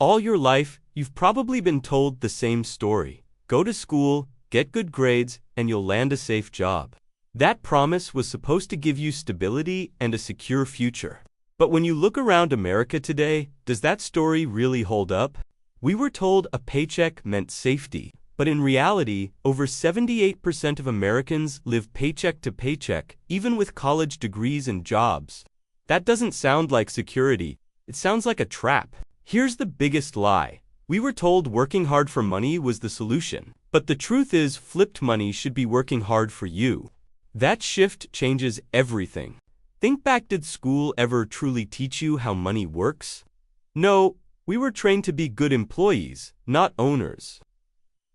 All your life, you've probably been told the same story. Go to school, get good grades, and you'll land a safe job. That promise was supposed to give you stability and a secure future. But when you look around America today, does that story really hold up? We were told a paycheck meant safety, but in reality, over 78% of Americans live paycheck to paycheck, even with college degrees and jobs. That doesn't sound like security, it sounds like a trap. Here's the biggest lie. We were told working hard for money was the solution, but the truth is flipped money should be working hard for you. That shift changes everything. Think back, did school ever truly teach you how money works? No, we were trained to be good employees, not owners.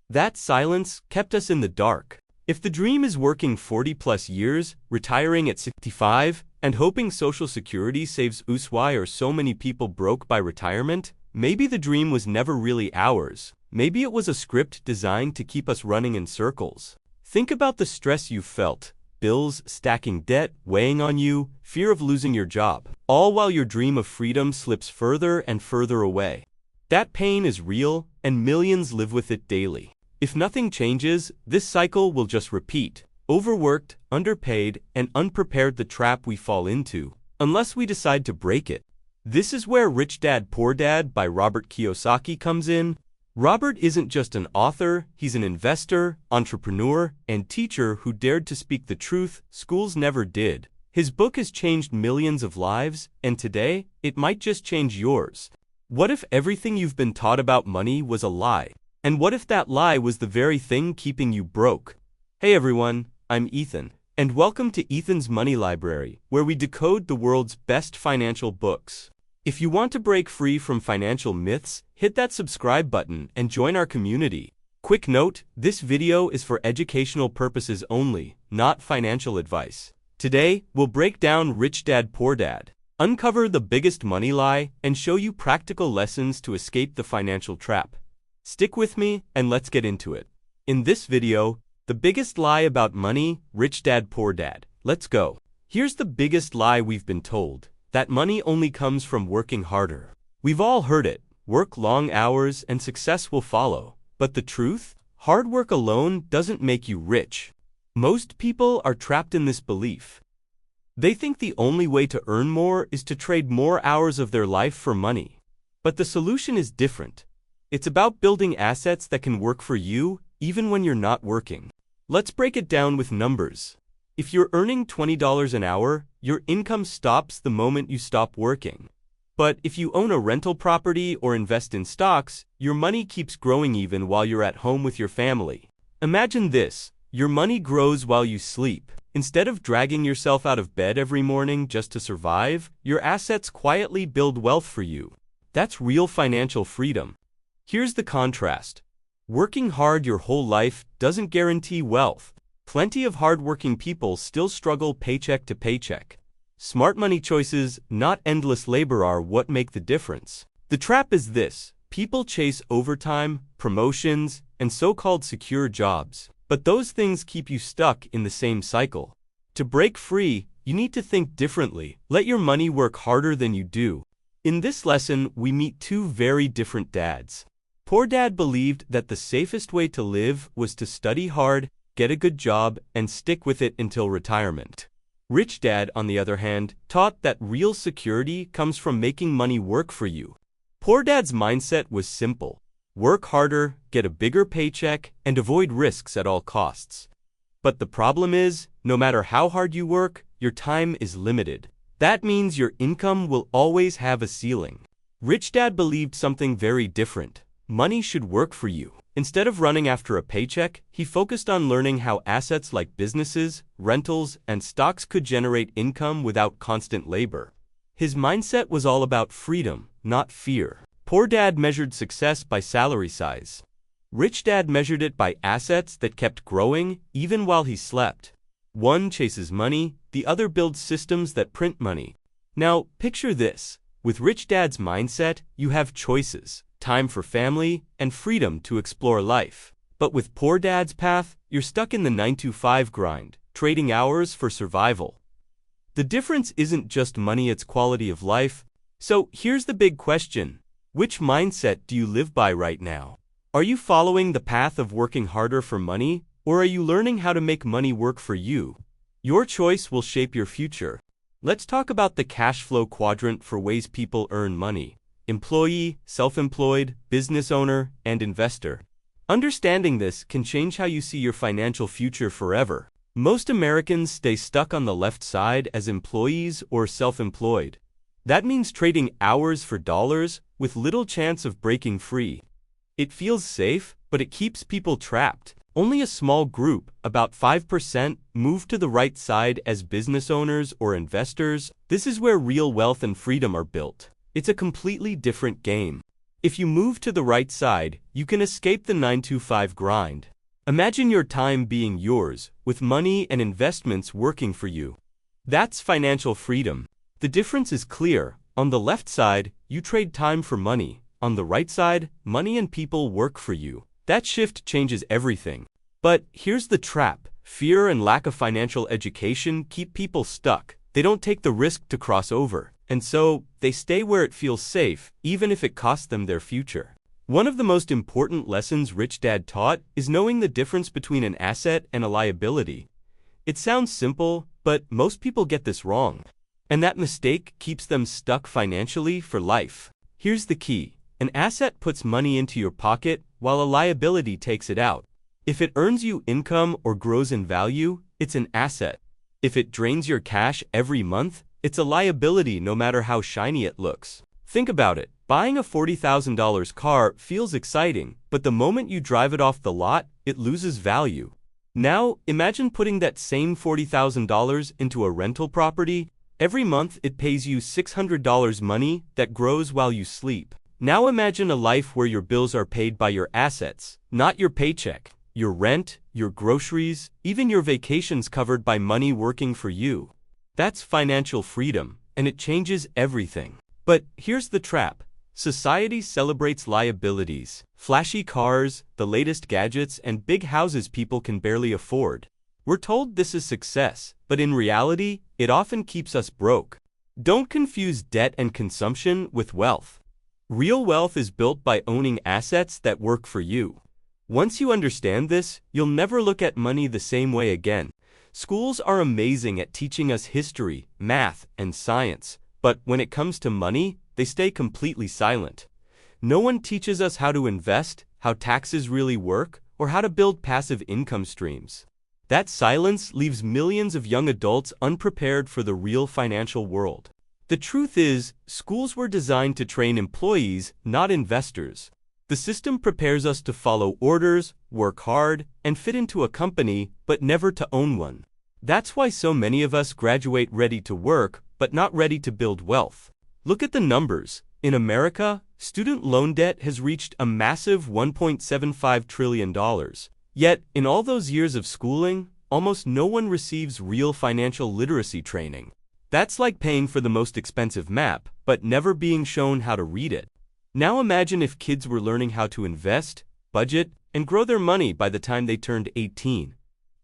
That silence kept us in the dark. If the dream is working 40+ years, retiring at 65, and hoping Social Security saves us, why are so many people broke by retirement? Maybe the dream was never really ours. Maybe it was a script designed to keep us running in circles. Think about the stress you felt. Bills, stacking debt, weighing on you, fear of losing your job, all while your dream of freedom slips further and further away. That pain is real, and millions live with it daily. If nothing changes, this cycle will just repeat. Overworked, underpaid, and unprepared, the trap we fall into, unless we decide to break it. This is where Rich Dad Poor Dad by Robert Kiyosaki comes in. Robert isn't just an author, he's an investor, entrepreneur, and teacher who dared to speak the truth schools never did. His book has changed millions of lives, and today, it might just change yours. What if everything you've been taught about money was a lie? And what if that lie was the very thing keeping you broke? Hey everyone, I'm Ethan, and welcome to Ethan's Money Library, where we decode the world's best financial books. If you want to break free from financial myths, hit that subscribe button and join our community. Quick note, this video is for educational purposes only, not financial advice. Today, we'll break down Rich Dad Poor Dad, uncover the biggest money lie, and show you practical lessons to escape the financial trap. Stick with me, and let's get into it. In this video, the biggest lie about money, Rich Dad Poor Dad. Let's go. Here's the biggest lie we've been told. That money only comes from working harder. We've all heard it. Work long hours and success will follow. But the truth? Hard work alone doesn't make you rich. Most people are trapped in this belief. They think the only way to earn more is to trade more hours of their life for money. But the solution is different. It's about building assets that can work for you, even when you're not working. Let's break it down with numbers. If you're earning $20 an hour, your income stops the moment you stop working. But if you own a rental property or invest in stocks, your money keeps growing even while you're at home with your family. Imagine this, your money grows while you sleep. Instead of dragging yourself out of bed every morning just to survive, your assets quietly build wealth for you. That's real financial freedom. Here's the contrast. Working hard your whole life doesn't guarantee wealth. Plenty of hardworking people still struggle paycheck to paycheck. Smart money choices, not endless labor, are what make the difference. The trap is this: people chase overtime, promotions, and so-called secure jobs. But those things keep you stuck in the same cycle. To break free, you need to think differently. Let your money work harder than you do. In this lesson, we meet two very different dads. Poor Dad believed that the safest way to live was to study hard, get a good job, and stick with it until retirement. Rich Dad, on the other hand, taught that real security comes from making money work for you. Poor Dad's mindset was simple: work harder, get a bigger paycheck, and avoid risks at all costs. But the problem is, no matter how hard you work, your time is limited. That means your income will always have a ceiling. Rich Dad believed something very different. Money should work for you. Instead of running after a paycheck, he focused on learning how assets like businesses, rentals, and stocks could generate income without constant labor. His mindset was all about freedom, not fear. Poor Dad measured success by salary size. Rich Dad measured it by assets that kept growing even while he slept. One chases money, the other builds systems that print money. Now, picture this. With Rich Dad's mindset, you have choices, time for family, and freedom to explore life. But with Poor Dad's path, you're stuck in the 9-to-5 grind, trading hours for survival. The difference isn't just money, it's quality of life. So here's the big question. Which mindset do you live by right now? Are you following the path of working harder for money, or are you learning how to make money work for you? Your choice will shape your future. Let's talk about the cash flow quadrant for ways people earn money: employee, self-employed, business owner, and investor. Understanding this can change how you see your financial future forever. Most Americans stay stuck on the left side as employees or self-employed. That means trading hours for dollars with little chance of breaking free. It feels safe, but it keeps people trapped. Only a small group, about 5%, move to the right side as business owners or investors. This is where real wealth and freedom are built. It's a completely different game. If you move to the right side, you can escape the 9-to-5 grind. Imagine your time being yours, with money and investments working for you. That's financial freedom. The difference is clear. On the left side, you trade time for money. On the right side, money and people work for you. That shift changes everything. But here's the trap. Fear and lack of financial education keep people stuck. They don't take the risk to cross over. And so, they stay where it feels safe, even if it costs them their future. One of the most important lessons Rich Dad taught is knowing the difference between an asset and a liability. It sounds simple, but most people get this wrong. And that mistake keeps them stuck financially for life. Here's the key. An asset puts money into your pocket, while a liability takes it out. If it earns you income or grows in value, it's an asset. If it drains your cash every month, it's a liability no matter how shiny it looks. Think about it. Buying a $40,000 car feels exciting, but the moment you drive it off the lot, it loses value. Now, imagine putting that same $40,000 into a rental property. Every month, it pays you $600 money that grows while you sleep. Now imagine a life where your bills are paid by your assets, not your paycheck. Your rent, your groceries, even your vacations covered by money working for you. That's financial freedom, and it changes everything. But here's the trap. Society celebrates liabilities, flashy cars, the latest gadgets, and big houses people can barely afford. We're told this is success, but in reality, it often keeps us broke. Don't confuse debt and consumption with wealth. Real wealth is built by owning assets that work for you. Once you understand this, you'll never look at money the same way again. Schools are amazing at teaching us history, math, and science, but when it comes to money, they stay completely silent. No one teaches us how to invest, how taxes really work, or how to build passive income streams. That silence leaves millions of young adults unprepared for the real financial world. The truth is, schools were designed to train employees, not investors. The system prepares us to follow orders, work hard, and fit into a company, but never to own one. That's why so many of us graduate ready to work, but not ready to build wealth. Look at the numbers. In America, student loan debt has reached a massive $1.75 trillion. Yet, in all those years of schooling, almost no one receives real financial literacy training. That's like paying for the most expensive map, but never being shown how to read it. Now imagine if kids were learning how to invest, budget, and grow their money by the time they turned 18.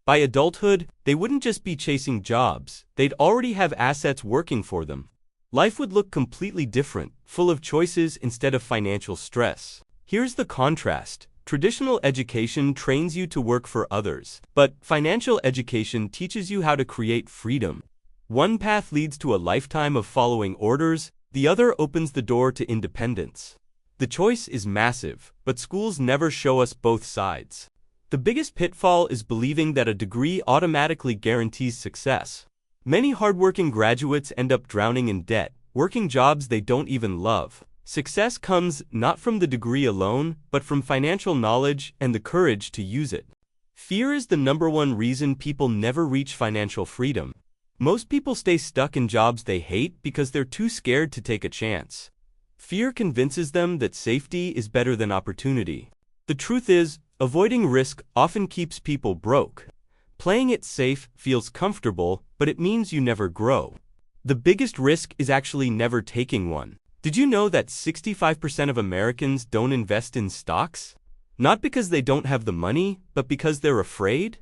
By adulthood, they wouldn't just be chasing jobs, they'd already have assets working for them. Life would look completely different, full of choices instead of financial stress. Here's the contrast. Traditional education trains you to work for others, but financial education teaches you how to create freedom. One path leads to a lifetime of following orders, the other opens the door to independence. The choice is massive, but schools never show us both sides. The biggest pitfall is believing that a degree automatically guarantees success. Many hardworking graduates end up drowning in debt, working jobs they don't even love. Success comes not from the degree alone, but from financial knowledge and the courage to use it. Fear is the #1 reason people never reach financial freedom. Most people stay stuck in jobs they hate because they're too scared to take a chance. Fear convinces them that safety is better than opportunity. The truth is, avoiding risk often keeps people broke. Playing it safe feels comfortable, but it means you never grow. The biggest risk is actually never taking one. Did you know that 65% of Americans don't invest in stocks? Not because they don't have the money, but because they're afraid?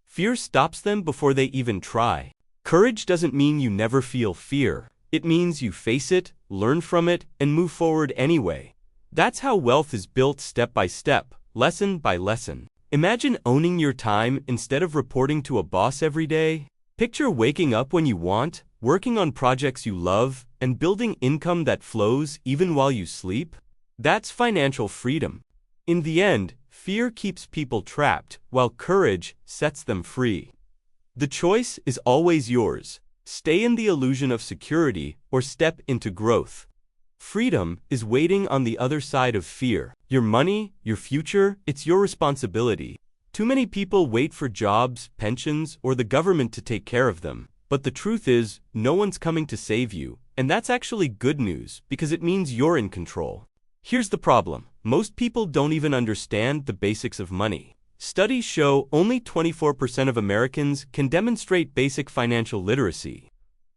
Fear stops them before they even try. Courage doesn't mean you never feel fear. It means you face it, learn from it, and move forward anyway. That's how wealth is built step by step, lesson by lesson. Imagine owning your time instead of reporting to a boss every day. Picture waking up when you want, working on projects you love, and building income that flows even while you sleep. That's financial freedom. In the end, fear keeps people trapped, while courage sets them free. The choice is always yours. Stay in the illusion of security or step into growth. Freedom is waiting on the other side of fear. Your money, your future, it's your responsibility. Too many people wait for jobs, pensions, or the government to take care of them. But the truth is, no one's coming to save you, and that's actually good news because it means you're in control. Here's the problem. Most people don't even understand the basics of money. Studies show only 24% of Americans can demonstrate basic financial literacy.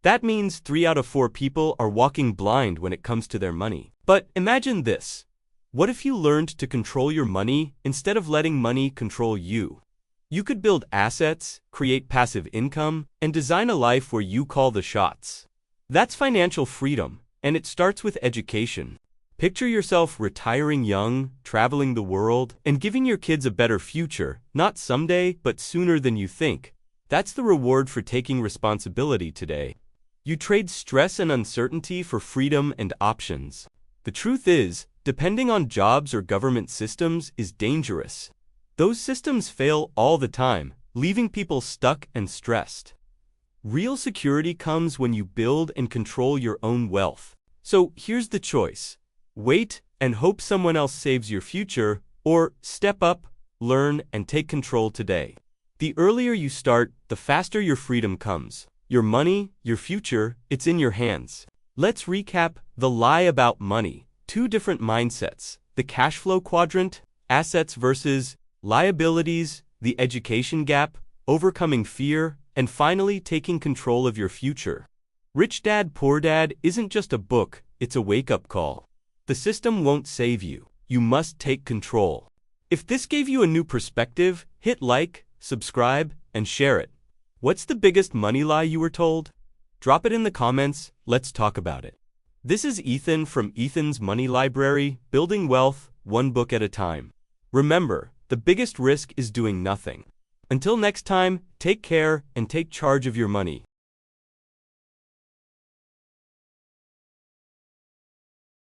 That means 3 out of 4 people are walking blind when it comes to their money. But imagine this. What if you learned to control your money instead of letting money control you? You could build assets, create passive income, and design a life where you call the shots. That's financial freedom, and it starts with education. Picture yourself retiring young, traveling the world, and giving your kids a better future, not someday, but sooner than you think. That's the reward for taking responsibility today. You trade stress and uncertainty for freedom and options. The truth is, depending on jobs or government systems is dangerous. Those systems fail all the time, leaving people stuck and stressed. Real security comes when you build and control your own wealth. So here's the choice. Wait and hope someone else saves your future, or step up, learn, and take control today. The earlier you start, the faster your freedom comes. Your money, your future, it's in your hands. Let's recap the lie about money. 2 different mindsets. The Cashflow Quadrant, assets versus liabilities, the education gap, overcoming fear, and finally taking control of your future. Rich Dad, Poor Dad isn't just a book, it's a wake-up call. The system won't save you. You must take control. If this gave you a new perspective, hit like, subscribe, and share it. What's the biggest money lie you were told? Drop it in the comments, let's talk about it. This is Ethan from Ethan's Money Library, building wealth, one book at a time. Remember, the biggest risk is doing nothing. Until next time, take care and take charge of your money.